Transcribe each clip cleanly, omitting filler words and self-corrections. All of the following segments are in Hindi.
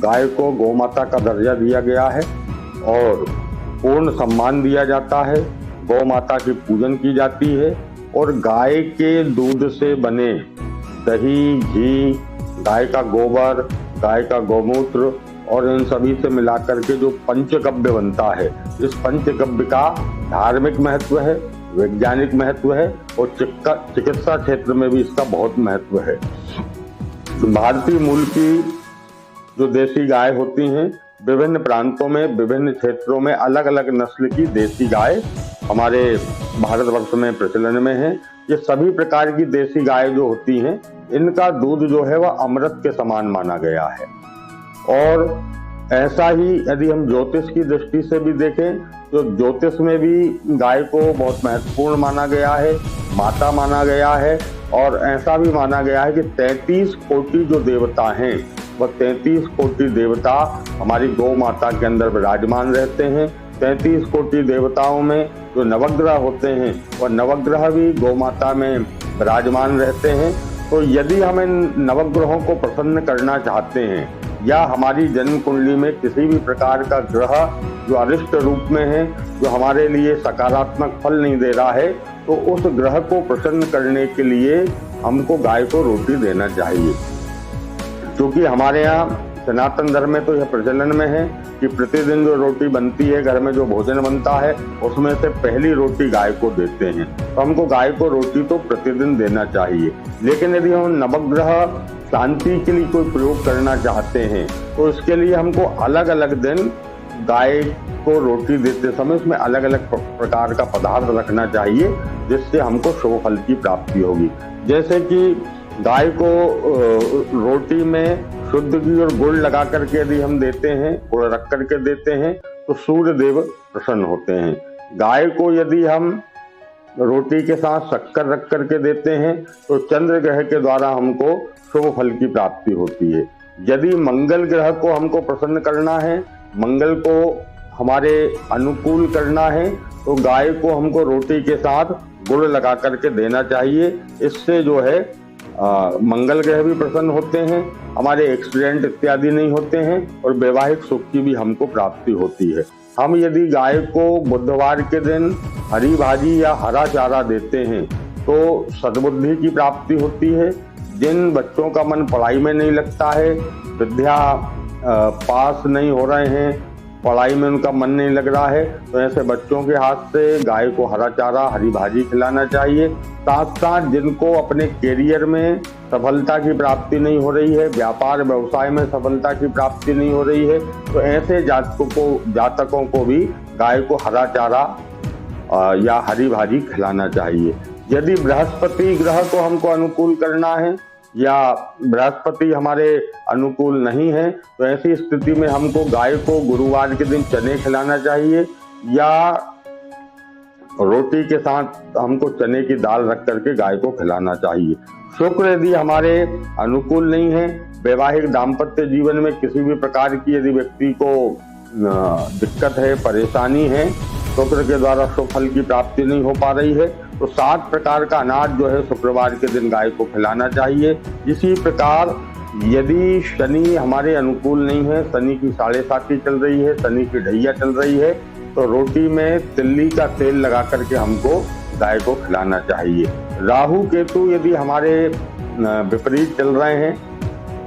गाय को गौ माता का दर्जा दिया गया है और पूर्ण सम्मान दिया जाता है। गौ माता की पूजन की जाती है और गाय के दूध से बने दही, घी, गाय का गोबर, गाय का गौमूत्र और इन सभी से मिलाकर के जो पंचगव्य बनता है, इस पंचगव्य का धार्मिक महत्व है, वैज्ञानिक महत्व है और चिकित्सा क्षेत्र में भी इसका बहुत महत्व है। भारतीय मूल की जो देसी गाय होती हैं, विभिन्न प्रांतों में, विभिन्न क्षेत्रों में अलग अलग नस्ल की देसी गाय हमारे भारतवर्ष में प्रचलन में है। ये सभी प्रकार की देसी गाय जो होती हैं, इनका दूध जो है वह अमृत के समान माना गया है। और ऐसा ही यदि हम ज्योतिष की दृष्टि से भी देखें तो ज्योतिष में भी गाय को बहुत महत्वपूर्ण माना गया है, माता माना गया है। और ऐसा भी माना गया है कि 33 कोटि जो देवता हैं, वह 33 कोटि देवता हमारी गौ माता के अंदर विराजमान रहते हैं। 33 कोटि देवताओं में जो नवग्रह होते हैं, वह नवग्रह भी गौ माता में विराजमान रहते हैं। तो यदि हम इन नवग्रहों को प्रसन्न करना चाहते हैं या हमारी जन्म कुंडली में किसी भी प्रकार का ग्रह जो अरिष्ट रूप में है, जो हमारे लिए सकारात्मक फल नहीं दे रहा है, तो उस ग्रह को प्रसन्न करने के लिए हमको गाय को रोटी देना चाहिए। क्योंकि हमारे यहाँ सनातन धर्म में तो यह प्रचलन में है कि प्रतिदिन जो रोटी बनती है, घर में जो भोजन बनता है, उसमें से पहली रोटी गाय को देते हैं। तो हमको गाय को रोटी तो प्रतिदिन देना चाहिए। लेकिन यदि हम नवग्रह शांति के लिए कोई प्रयोग करना चाहते हैं, तो इसके लिए हमको अलग अलग दिन गाय को रोटी देते समय उसमें अलग अलग प्रकार का पदार्थ रखना चाहिए, जिससे हमको शुभ फल की प्राप्ति होगी। जैसे कि गाय को रोटी में शुद्ध घी और गुड़ लगा करके यदि हम देते हैं, गुड़ रख करके देते हैं, तो सूर्य देव प्रसन्न होते हैं। गाय को यदि हम रोटी के साथ शक्कर रख करके देते हैं, तो चंद्र ग्रह के द्वारा हमको शुभ फल की प्राप्ति होती है। यदि मंगल ग्रह को हमको प्रसन्न करना है, मंगल को हमारे अनुकूल करना है, तो गाय को हमको रोटी के साथ गुड़ लगा करके देना चाहिए। इससे जो है मंगल ग्रह भी प्रसन्न होते हैं, हमारे एक्सीडेंट इत्यादि नहीं होते हैं और वैवाहिक सुख की भी हमको प्राप्ति होती है। हम यदि गाय को बुधवार के दिन हरी भाजी या हरा चारा देते हैं, तो सद्बुद्धि की प्राप्ति होती है। जिन बच्चों का मन पढ़ाई में नहीं लगता है, विद्या पास नहीं हो रहे हैं, पढ़ाई में उनका मन नहीं लग रहा है, तो ऐसे बच्चों के हाथ से गाय को हरा चारा, हरी भाजी खिलाना चाहिए। साथ साथ जिनको अपने कैरियर में सफलता की प्राप्ति नहीं हो रही है, व्यापार व्यवसाय में सफलता की प्राप्ति नहीं हो रही है, तो ऐसे जातकों को भी गाय को हरा चारा या हरी भाजी खिलाना चाहिए। यदि बृहस्पति ग्रह को हमको अनुकूल करना है या बृहस्पति हमारे अनुकूल नहीं है, तो ऐसी स्थिति में हमको गाय को गुरुवार के दिन चने खिलाना चाहिए या रोटी के साथ हमको चने की दाल रख करके गाय को खिलाना चाहिए। शुक्र यदि हमारे अनुकूल नहीं है, वैवाहिक दाम्पत्य जीवन में किसी भी प्रकार की यदि व्यक्ति को दिक्कत है, परेशानी है, शुक्र के द्वारा शुभ फल की प्राप्ति नहीं हो पा रही है, तो 7 प्रकार का अनाज जो है शुक्रवार के दिन गाय को खिलाना चाहिए। इसी प्रकार यदि शनि हमारे अनुकूल नहीं है, शनि की 7.5 चल रही है, शनि की ढैया चल रही है, तो रोटी में तिल्ली का तेल लगा करके हमको गाय को खिलाना चाहिए। राहु केतु यदि हमारे विपरीत चल रहे हैं,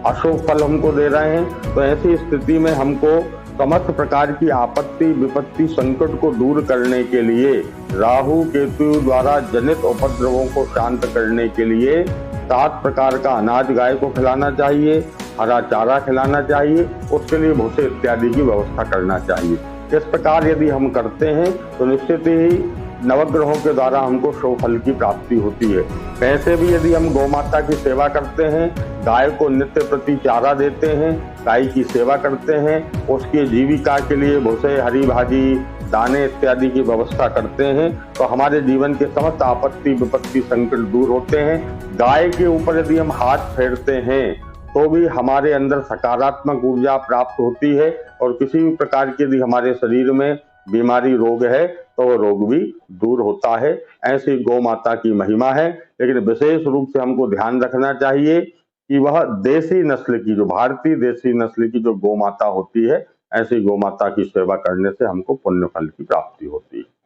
अशुभ फल हमको दे रहे हैं, तो ऐसी स्थिति में हमको समस्त प्रकार की आपत्ति, विपत्ति, संकट को दूर करने के लिए, राहु केतु द्वारा जनित उपद्रवों को शांत करने के लिए 7 प्रकार का अनाज गाय को खिलाना चाहिए, हरा चारा खिलाना चाहिए, उसके लिए भूसे इत्यादि की व्यवस्था करना चाहिए। इस प्रकार यदि हम करते हैं तो निश्चित ही नवग्रहों के द्वारा हमको शुभ फल की प्राप्ति होती है। वैसे भी यदि हम गौ माता की सेवा करते हैं, गाय को नित्य प्रति चारा देते हैं, गाय की सेवा करते हैं, उसकी जीविका के लिए भूसे, हरी भाजी, दाने इत्यादि की व्यवस्था करते हैं, तो हमारे जीवन के समस्त आपत्ति, विपत्ति, संकट दूर होते हैं। गाय के ऊपर यदि हम हाथ फेरते हैं तो भी हमारे अंदर सकारात्मक ऊर्जा प्राप्त होती है और किसी भी प्रकार की यदि हमारे शरीर में बीमारी, रोग है, तो वो रोग भी दूर होता है। ऐसी गौ माता की महिमा है। लेकिन विशेष रूप से हमको ध्यान रखना चाहिए कि वह देसी नस्ल की, जो भारतीय देसी नस्ल की जो गौ माता होती है, ऐसी गौ माता की सेवा करने से हमको पुण्य फल की प्राप्ति होती है।